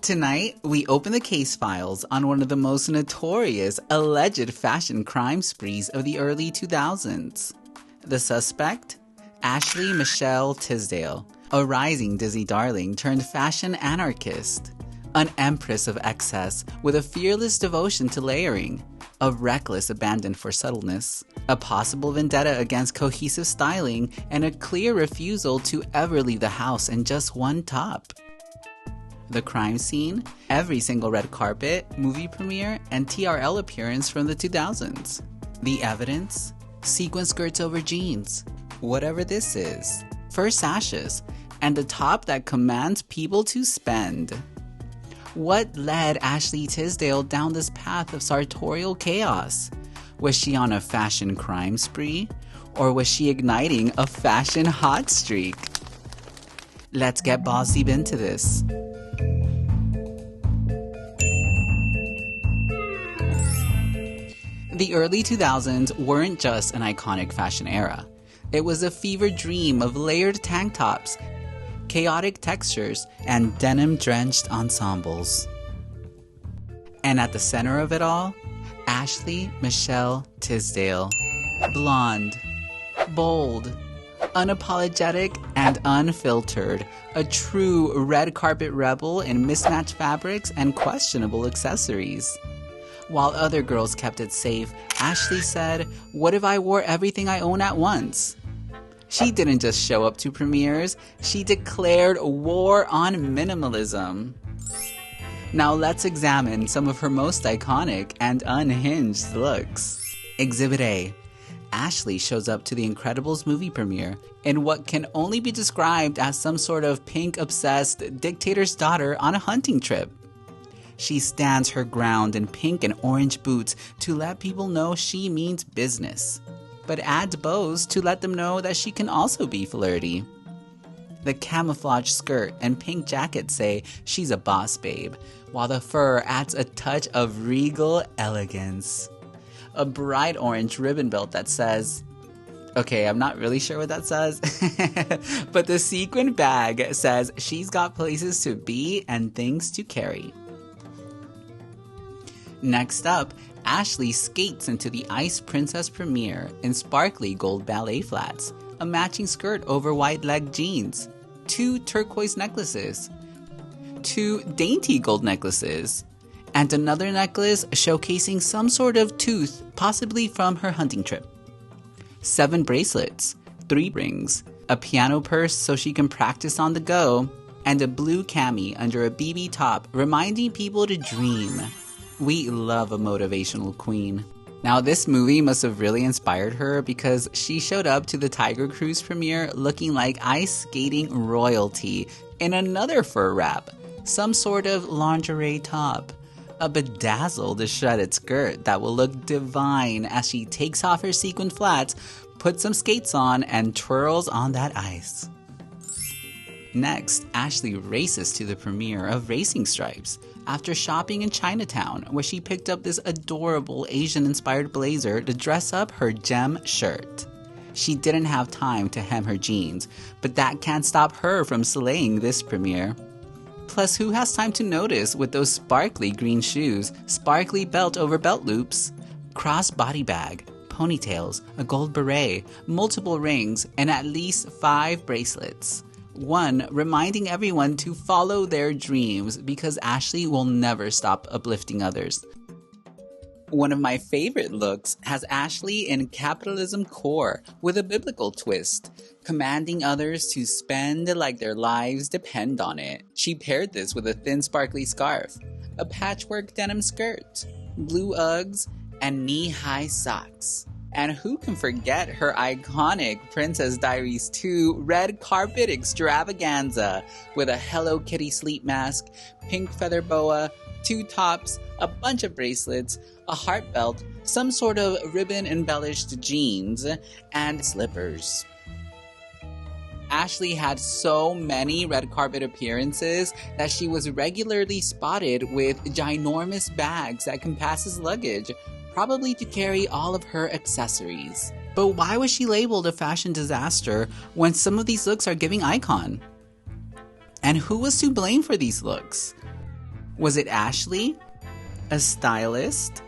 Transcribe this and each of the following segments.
Tonight, we open the case files on one of the most notorious alleged fashion crime sprees of the early 2000s. The suspect? Ashley Michelle Tisdale, a rising Disney darling turned fashion anarchist. An empress of excess with a fearless devotion to layering, a reckless abandon for subtleness, a possible vendetta against cohesive styling, and a clear refusal to ever leave the house in just one top. The crime scene, every single red carpet, movie premiere, and TRL appearance from the 2000s. The evidence? Sequin skirts over jeans. Whatever this is. Fur sashes, and a top that commands people to spend. What led Ashley Tisdale down this path of sartorial chaos? Was she on a fashion crime spree? Or was she igniting a fashion hot streak? Let's get balls deep into this. The early 2000s weren't just an iconic fashion era. It was a fever dream of layered tank tops, chaotic textures, and denim-drenched ensembles. And at the center of it all, Ashley Michelle Tisdale. Blonde, bold, unapologetic, and unfiltered. A true red carpet rebel in mismatched fabrics and questionable accessories. While other girls kept it safe, Ashley said, "What if I wore everything I own at once?" She didn't just show up to premieres, she declared war on minimalism. Now let's examine some of her most iconic and unhinged looks. Exhibit A. Ashley shows up to the Incredibles movie premiere in what can only be described as some sort of pink-obsessed dictator's daughter on a hunting trip. She stands her ground in pink and orange boots to let people know she means business, but adds bows to let them know that she can also be flirty. The camouflage skirt and pink jacket say she's a boss babe, while the fur adds a touch of regal elegance. A bright orange ribbon belt that says, okay, I'm not really sure what that says, but the sequin bag says she's got places to be and things to carry. Next up, Ashley skates into the Ice Princess premiere in sparkly gold ballet flats, a matching skirt over white leg jeans, 2 turquoise necklaces, 2 dainty gold necklaces, and another necklace showcasing some sort of tooth, possibly from her hunting trip. 7 bracelets, 3 rings, a piano purse so she can practice on the go, and a blue cami under a BB top reminding people to dream. We love a motivational queen. Now this movie must have really inspired her because she showed up to the Tiger Cruise premiere looking like ice skating royalty in another fur wrap, some sort of lingerie top, a bedazzled shredded skirt that will look divine as she takes off her sequin flats, puts some skates on, and twirls on that ice. Next, Ashley races to the premiere of Racing Stripes after shopping in Chinatown, where she picked up this adorable Asian-inspired blazer to dress up her gem shirt. She didn't have time to hem her jeans, but that can't stop her from slaying this premiere. Plus, who has time to notice with those sparkly green shoes, sparkly belt over belt loops, cross body bag, ponytails, a gold beret, multiple rings, and at least 5 bracelets. 1 reminding everyone to follow their dreams because Ashley will never stop uplifting others. One of my favorite looks has Ashley in capitalism core with a biblical twist, commanding others to spend like their lives depend on it. She paired this with a thin sparkly scarf, a patchwork denim skirt, blue Uggs, and knee-high socks. And who can forget her iconic Princess Diaries 2 red carpet extravaganza with a Hello Kitty sleep mask, pink feather boa, 2 tops, a bunch of bracelets, a heart belt, some sort of ribbon-embellished jeans, and slippers. Ashley had so many red carpet appearances that she was regularly spotted with ginormous bags that can pass as luggage, probably to carry all of her accessories. But why was she labeled a fashion disaster when some of these looks are giving icon? And who was to blame for these looks? Was it Ashley? A stylist?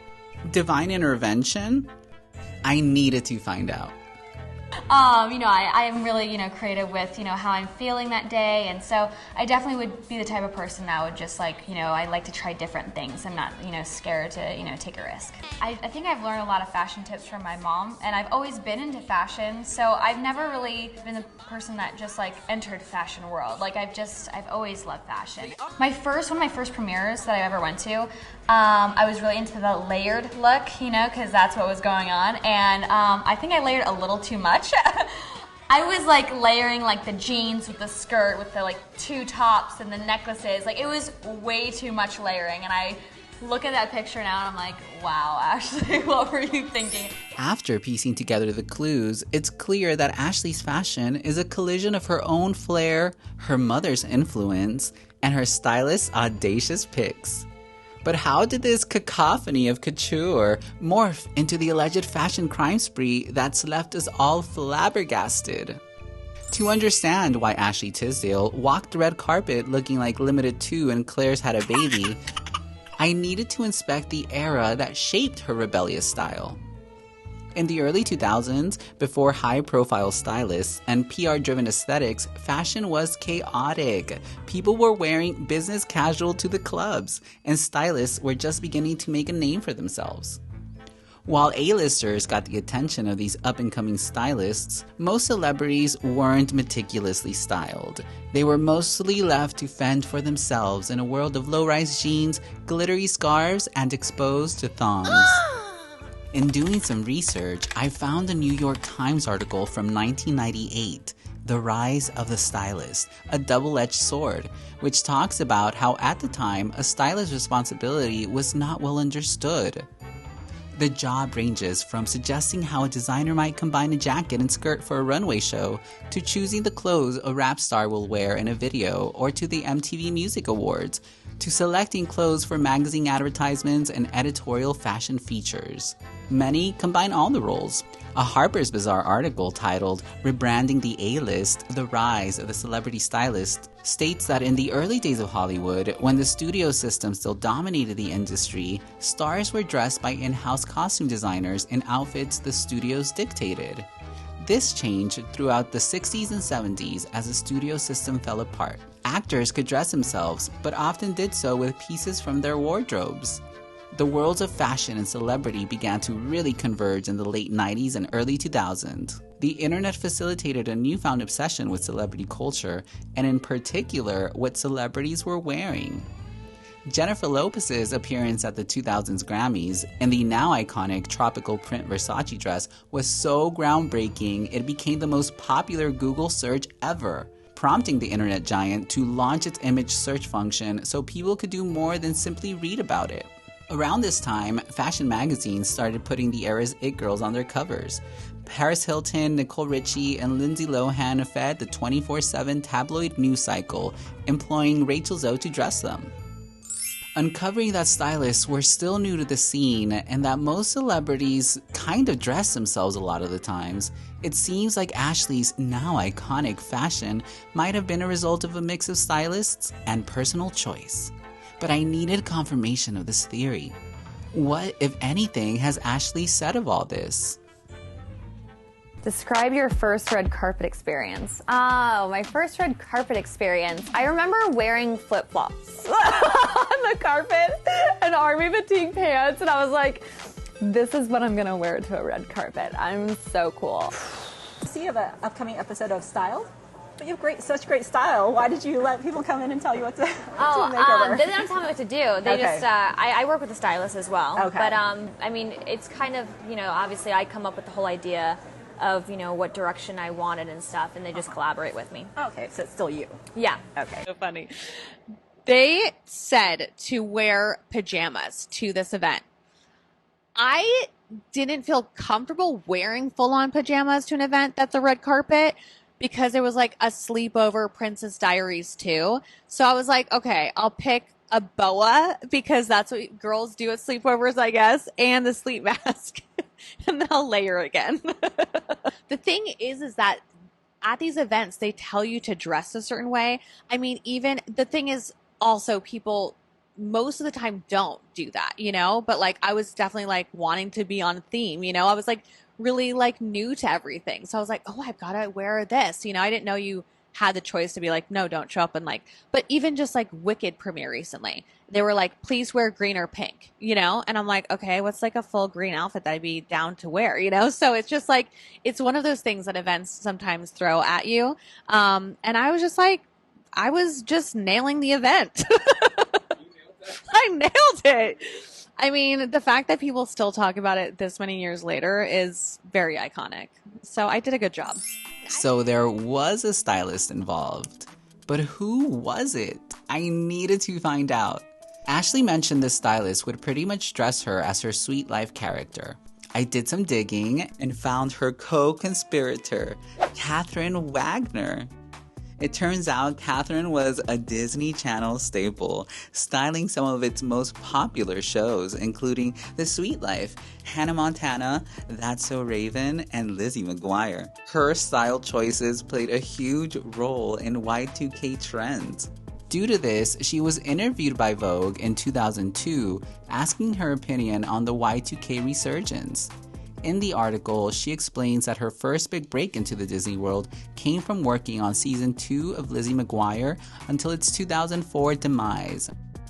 Divine intervention? I needed to find out. I am really, creative with, how I'm feeling that day. And so I definitely would be the type of person that would just I like to try different things. I'm not, scared to, take a risk. I think I've learned a lot of fashion tips from my mom, and I've always been into fashion. So I've never really been the person that just entered fashion world. I've always loved fashion. One of my first premieres that I ever went to, I was really into the layered look, because that's what was going on. And I think I layered a little too much. I was layering the jeans with the skirt with the two tops and the necklaces. It was way too much layering, and I look at that picture now and I'm like, wow, Ashley, what were you thinking? After piecing together the clues, it's clear that Ashley's fashion is a collision of her own flair, her mother's influence, and her stylist's audacious picks. But how did this cacophony of couture morph into the alleged fashion crime spree that's left us all flabbergasted? To understand why Ashley Tisdale walked the red carpet looking like Limited 2 and Claire's Had a Baby, I needed to inspect the era that shaped her rebellious style. In the early 2000s, before high-profile stylists and PR-driven aesthetics, fashion was chaotic. People were wearing business casual to the clubs, and stylists were just beginning to make a name for themselves. While A-listers got the attention of these up-and-coming stylists, most celebrities weren't meticulously styled. They were mostly left to fend for themselves in a world of low-rise jeans, glittery scarves, and exposed to thongs. In doing some research, I found a New York Times article from 1998, The Rise of the Stylist, a double-edged sword, which talks about how at the time, a stylist's responsibility was not well understood. The job ranges from suggesting how a designer might combine a jacket and skirt for a runway show, to choosing the clothes a rap star will wear in a video, or to the MTV Music Awards, to selecting clothes for magazine advertisements and editorial fashion features. Many combine all the roles. A Harper's Bazaar article titled "Rebranding the A-List, The Rise of the Celebrity Stylist" states that in the early days of Hollywood, when the studio system still dominated the industry, stars were dressed by in-house costume designers in outfits the studios dictated. This changed throughout the 60s and 70s as the studio system fell apart. Actors could dress themselves, but often did so with pieces from their wardrobes. The worlds of fashion and celebrity began to really converge in the late 90s and early 2000s. The internet facilitated a newfound obsession with celebrity culture, and in particular, what celebrities were wearing. Jennifer Lopez's appearance at the 2000s Grammys in the now iconic tropical print Versace dress was so groundbreaking it became the most popular Google search ever, prompting the internet giant to launch its image search function so people could do more than simply read about it. Around this time, fashion magazines started putting the era's it girls on their covers. Paris Hilton, Nicole Richie, and Lindsay Lohan fed the 24/7 tabloid news cycle, employing Rachel Zoe to dress them. Uncovering that stylists were still new to the scene and that most celebrities kind of dress themselves a lot of the times, it seems like Ashley's now iconic fashion might have been a result of a mix of stylists and personal choice. But I needed confirmation of this theory. What, if anything, has Ashley said of all this? Describe your first red carpet experience. Oh, my first red carpet experience. I remember wearing flip-flops on the carpet and army fatigue pants, and I was like, this is what I'm gonna wear to a red carpet. I'm so cool. So you have an upcoming episode of Styled? But you have such great style. Why did you let people come in and tell you what to, to make over? They don't tell me what to do. They just, I work with a stylist as well. Okay. But, I mean, it's kind of, obviously I come up with the whole idea of, what direction I wanted and stuff, and they just collaborate with me. Okay, so it's still you. Yeah. Okay. So funny. They said to wear pajamas to this event. I didn't feel comfortable wearing full-on pajamas to an event that's a red carpet, because it was like a sleepover Princess Diaries too. So I was like, okay, I'll pick a boa because that's what girls do at sleepovers, I guess, and the sleep mask. And then I'll layer again. The thing is that at these events, they tell you to dress a certain way. I mean, even the thing is also people most of the time don't do that, you know? But like, I was definitely like wanting to be on theme, you know? I was like really like new to everything. So I was like, oh, I've got to wear this. You know, I didn't know you had the choice to be like, no, don't show up and like, but even just like Wicked premiere recently, they were like, please wear green or pink, you know? And I'm like, okay, what's like a full green outfit that I'd be down to wear, you know? So it's just like, it's one of those things that events sometimes throw at you. And I was just like, I was just nailing the event. I nailed it. I mean, the fact that people still talk about it this many years later is very iconic. So I did a good job. So there was a stylist involved. But who was it? I needed to find out. Ashley mentioned the stylist would pretty much dress her as her Sweet Life character. I did some digging and found her co-conspirator, Catherine Wagner. It turns out Catherine was a Disney Channel staple, styling some of its most popular shows, including The Sweet Life, Hannah Montana, That's So Raven, and Lizzie McGuire. Her style choices played a huge role in Y2K trends. Due to this, she was interviewed by Vogue in 2002, asking her opinion on the Y2K resurgence. In the article, she explains that her first big break into the Disney world came from working on season 2 of Lizzie McGuire until its 2004 demise.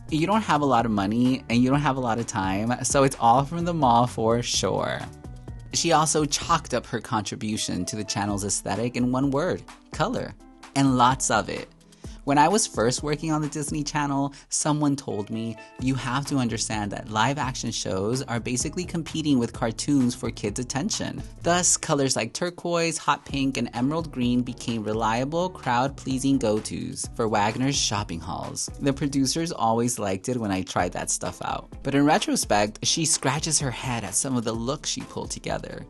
You don't have a lot of money and you don't have a lot of time, so it's all from the mall for sure. She also chalked up her contribution to the channel's aesthetic in one word: color. And lots of it. When I was first working on the Disney Channel, someone told me, you have to understand that live action shows are basically competing with cartoons for kids' attention. Thus, colors like turquoise, hot pink, and emerald green became reliable, crowd-pleasing go-tos for Wagner's shopping hauls. The producers always liked it when I tried that stuff out. But in retrospect, she scratches her head at some of the looks she pulled together.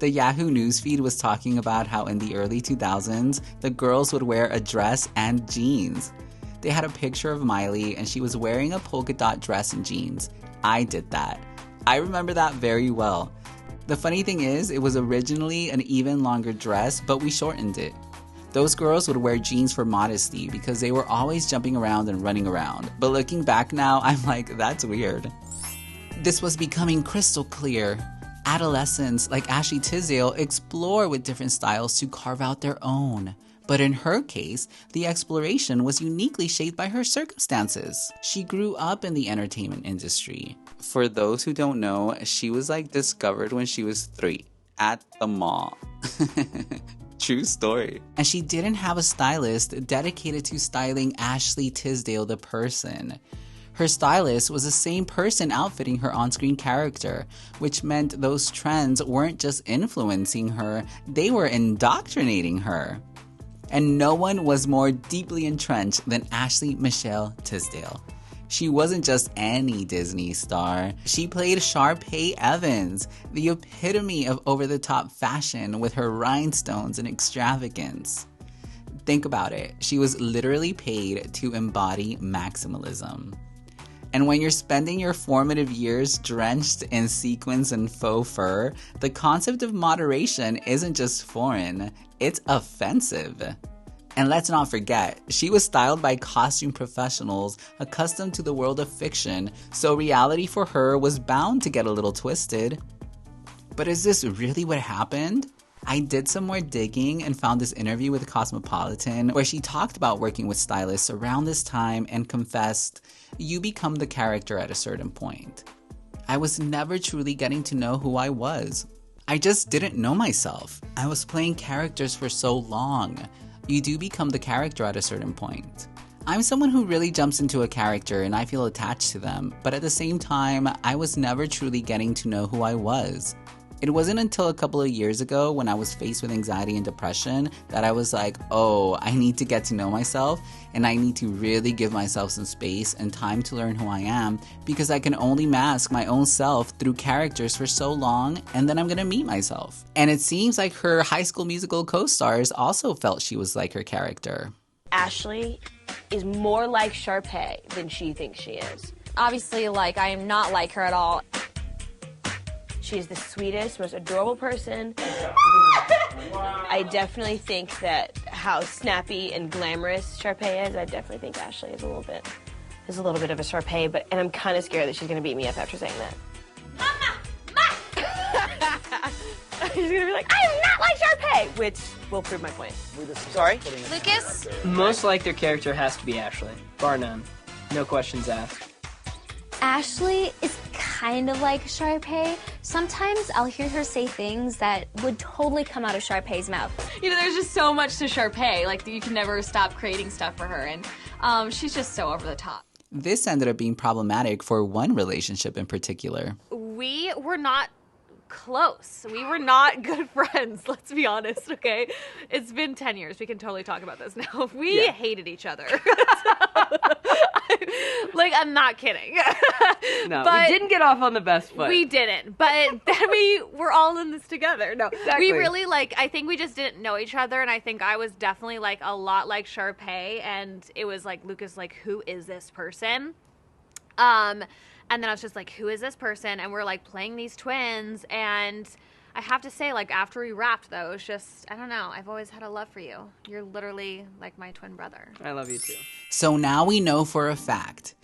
The Yahoo newsfeed was talking about how in the early 2000s, the girls would wear a dress and jeans. They had a picture of Miley and she was wearing a polka dot dress and jeans. I did that. I remember that very well. The funny thing is, it was originally an even longer dress, but we shortened it. Those girls would wear jeans for modesty because they were always jumping around and running around. But looking back now, I'm like, that's weird. This was becoming crystal clear. Adolescents like Ashley Tisdale explore with different styles to carve out their own. But in her case, the exploration was uniquely shaped by her circumstances. She grew up in the entertainment industry. For those who don't know, she was like discovered when she was 3 at the mall. True story. And she didn't have a stylist dedicated to styling Ashley Tisdale the person. Her stylist was the same person outfitting her on-screen character, which meant those trends weren't just influencing her, they were indoctrinating her. And no one was more deeply entrenched than Ashley Michelle Tisdale. She wasn't just any Disney star. She played Sharpay Evans, the epitome of over-the-top fashion with her rhinestones and extravagance. Think about it. She was literally paid to embody maximalism. And when you're spending your formative years drenched in sequins and faux fur, the concept of moderation isn't just foreign, it's offensive. And let's not forget, she was styled by costume professionals accustomed to the world of fiction, so reality for her was bound to get a little twisted. But is this really what happened? I did some more digging and found this interview with Cosmopolitan where she talked about working with stylists around this time and confessed, you become the character at a certain point. I was never truly getting to know who I was. I just didn't know myself. I was playing characters for so long. You do become the character at a certain point. I'm someone who really jumps into a character and I feel attached to them, but at the same time, I was never truly getting to know who I was. It wasn't until a couple of years ago when I was faced with anxiety and depression that I was like, oh, I need to get to know myself and I need to really give myself some space and time to learn who I am because I can only mask my own self through characters for so long and then I'm gonna meet myself. And it seems like her High School Musical co-stars also felt she was like her character. Ashley is more like Sharpay than she thinks she is. Obviously, like, I am not like her at all. She is the sweetest, most adorable person. I definitely think that how snappy and glamorous Sharpay is, I definitely think Ashley is a little bit is a little bit of a Sharpay, and I'm kind of scared that she's going to beat me up after saying that. She's going to be like, I am not like Sharpay, which will prove my point. Sorry? Lucas? Most like their character has to be Ashley, bar none. No questions asked. Ashley is kind of like Sharpay. Sometimes I'll hear her say things that would totally come out of Sharpay's mouth. You know, there's just so much to Sharpay. Like, you can never stop creating stuff for her, and she's just so over the top. This ended up being problematic for one relationship in particular. We were not close. We were not good friends, let's be honest, okay? It's been 10 years. We can totally talk about this now. We hated each other. Like, I'm not kidding. No, But we didn't get off on the best foot. we didn't. But then we were all in this together. No, Exactly. we really, like, I think we just didn't know each other, and I think I was definitely, like, a lot like Sharpay, and it was like, Lucas, like, who is this person? And then I was just like, who is this person? And we're like playing these twins. And I have to say, like, after we wrapped, though, it was just, I don't know. I've always had a love for you. You're literally like my twin brother. I love you too. So now we know for a fact,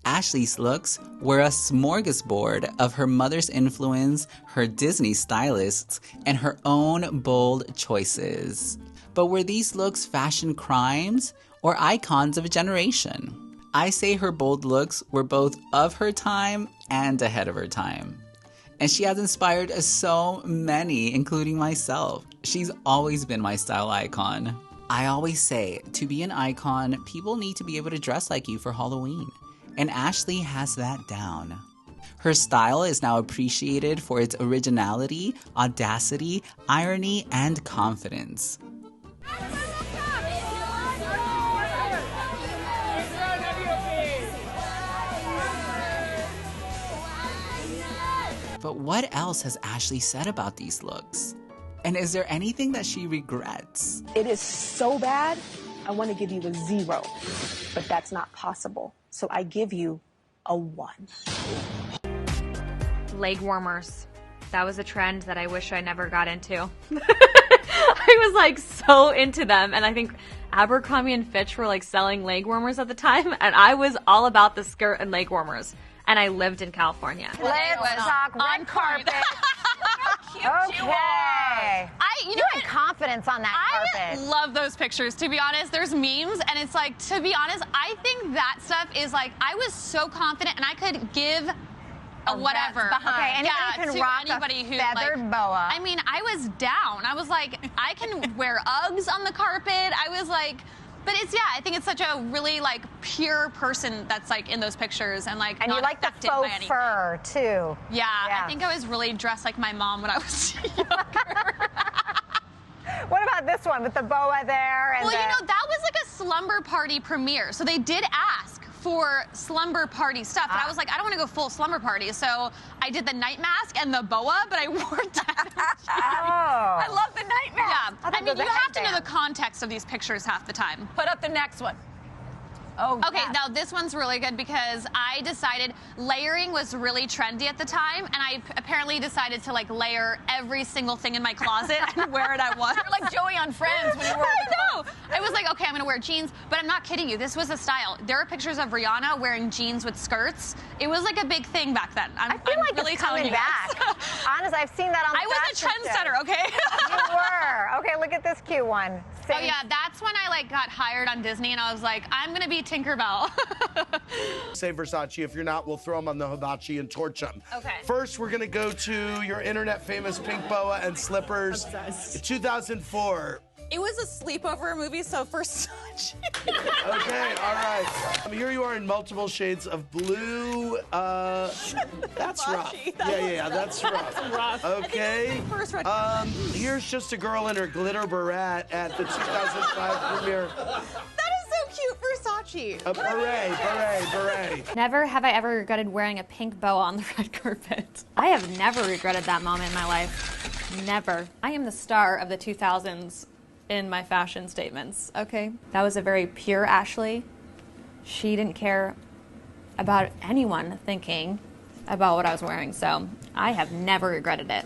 Ashley's looks were a smorgasbord of her mother's influence, her Disney stylists, and her own bold choices. But were these looks fashion crimes or icons of a generation? I say her bold looks were both of her time and ahead of her time. And she has inspired so many, including myself. She's always been my style icon. I always say, to be an icon, people need to be able to dress like you for Halloween. And Ashley has that down. Her style is now appreciated for its originality, audacity, irony, and confidence. But what else has Ashley said about these looks? And is there anything that she regrets? It is so bad, I want to give you a 0, but that's not possible. So I give you a 1. Leg warmers. That was a trend that I wish I never got into. I was like so into them, and I think Abercrombie and Fitch were like selling leg warmers at the time, and I was all about the skirt and leg warmers. And I lived in California. Let's talk red carpet. Okay. You had confidence on that carpet. I love those pictures, to be honest. There's memes, and it's like, to be honest, I think that stuff is like, I was so confident, and I could give a whatever. Okay, anybody can rock anybody a who, feathered like, boa. I mean, I was down. I was like, I can wear Uggs on the carpet. I was like... But it's, I think it's such a really, like, pure person that's, like, in those pictures and, like, and not you like the affected faux by anything. fur, too. Yeah, I think I was really dressed like my mom when I was younger. What about this one with the boa there? And well, you know, that was like a slumber party premiere. So they did ask for slumber party stuff. And I was like, I don't want to go full slumber party. So I did the night mask and the boa, but I wore that. I love the night mask. Yeah. I mean, you have to know headband. the context of these pictures half the time. Put up the next one. Oh, okay, now this one's really good because I decided layering was really trendy at the time, and I apparently decided to like layer every single thing in my closet and wear it at once. You're like Joey on Friends when you were. I know. I was like, okay, I'm gonna wear jeans, but I'm not kidding you. This was a style. There are pictures of Rihanna wearing jeans with skirts. It was like a big thing back then. I feel like really it's coming back. Honestly, I've seen that on the I was a trendsetter, okay? You were. Okay, look at this cute one. Oh yeah, that's when I like got hired on Disney, and I was like, I'm gonna be Tinkerbell. Say Versace. If you're not, we'll throw them on the hibachi and torch them. Okay. First, we're gonna go to your internet famous pink boa and slippers. 2004. It was a sleepover movie, so Versace. Okay, all right. Here you are in multiple shades of blue. That's rough. Yeah, that's rough. Okay. Here's just a girl in her glitter beret at the 2005 premiere. That is so cute, Versace. A beret. Never have I ever regretted wearing a pink boa on the red carpet. I have never regretted that moment in my life. Never. I am the star of the 2000s in my fashion statements, okay? That was a very pure Ashley. She didn't care about anyone thinking about what I was wearing, so I have never regretted it.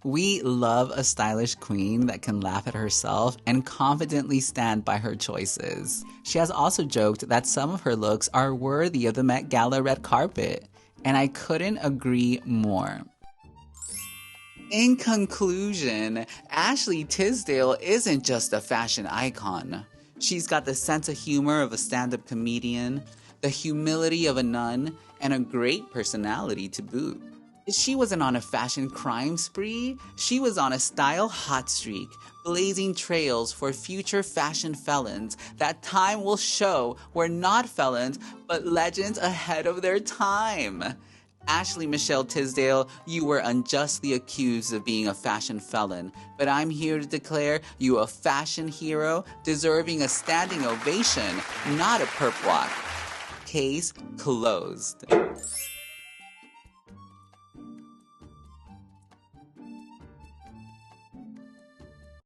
We love a stylish queen that can laugh at herself and confidently stand by her choices. She has also joked that some of her looks are worthy of the Met Gala red carpet, and I couldn't agree more. In conclusion, Ashley Tisdale isn't just a fashion icon. She's got the sense of humor of a stand-up comedian, the humility of a nun, and a great personality to boot. She wasn't on a fashion crime spree, she was on a style hot streak, blazing trails for future fashion felons that time will show were not felons, but legends ahead of their time. Ashley Michelle Tisdale, you were unjustly accused of being a fashion felon, but I'm here to declare you a fashion hero deserving a standing ovation, not a perp walk. Case closed.